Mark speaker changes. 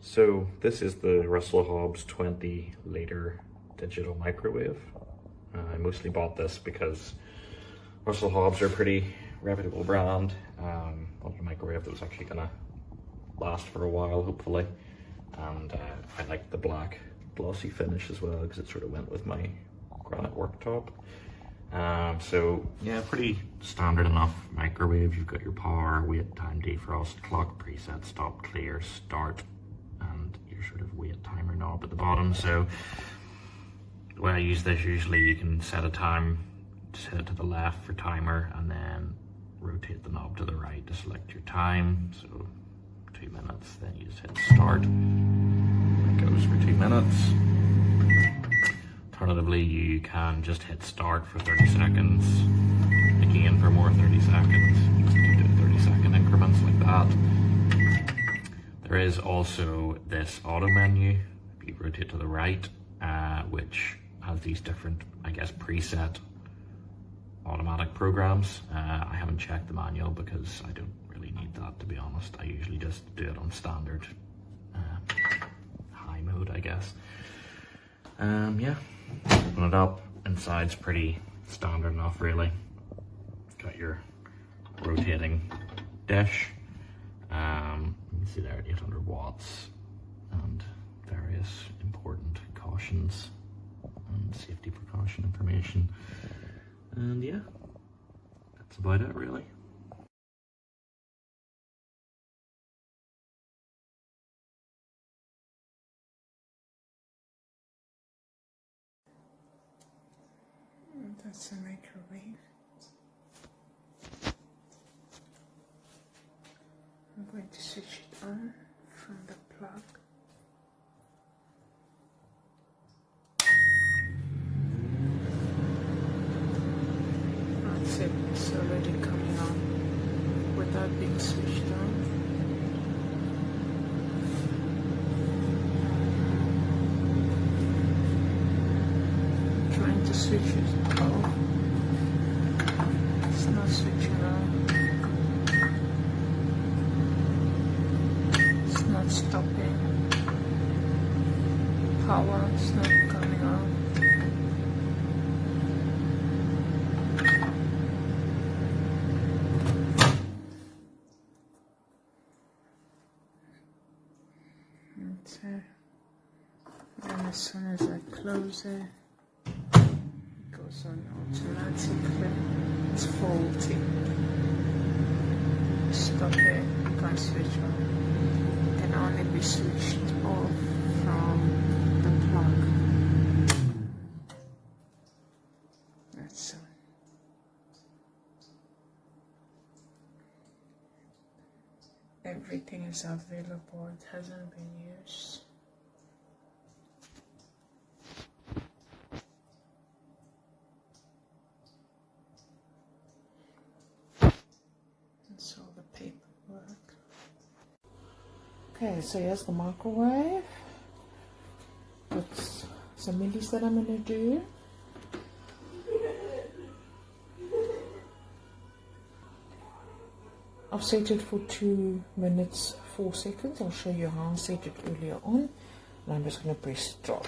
Speaker 1: So this is the Russell Hobbs 20-litre digital microwave. I mostly bought this because Russell Hobbs are a pretty reputable brand. Wanted a microwave that was actually gonna last for a while, hopefully. And I liked the black glossy finish as well because it sort of went with my granite worktop. So yeah, pretty standard enough microwave. You've got your power, wait time, defrost, clock, preset, stop, clear, start, and your sort of wait timer knob at the bottom. So the way I use this, usually you can set a time, set it to the left for timer, and then rotate the knob to the right to select your time. So 2 minutes, then you just hit start. It goes for 2 minutes. Alternatively, you can just hit start for 30 seconds, again for more 30 seconds, just do 30-second increments like that. There is also this auto menu, if you rotate to the right, which has these different, I guess, preset automatic programs. I haven't checked the manual because I don't really need that, to be honest. I usually just do it on standard high mode, I guess. Yeah, open it up. Inside's pretty standard enough, really. Got your rotating dish. You can see there 800 watts and various important cautions and safety precaution information. And yeah, that's about it, really.
Speaker 2: That's a microwave. I'm going to switch it on from the plug. That's it, it's already coming on without being switched on. Trying to switch it off. It's not switching on. It's not stopping. Power is not coming on. And as soon as I close it, goes on automatically. It's faulty. Stop it, you can't switch on. It can only be switched off from the plug. That's all. Everything is available, it hasn't been used. That's all the paperwork. Okay, so here's the microwave. That's some millis that I'm gonna do. I've set it for 2 minutes 4 seconds. I'll show you how I set it earlier on. And I'm just gonna press start.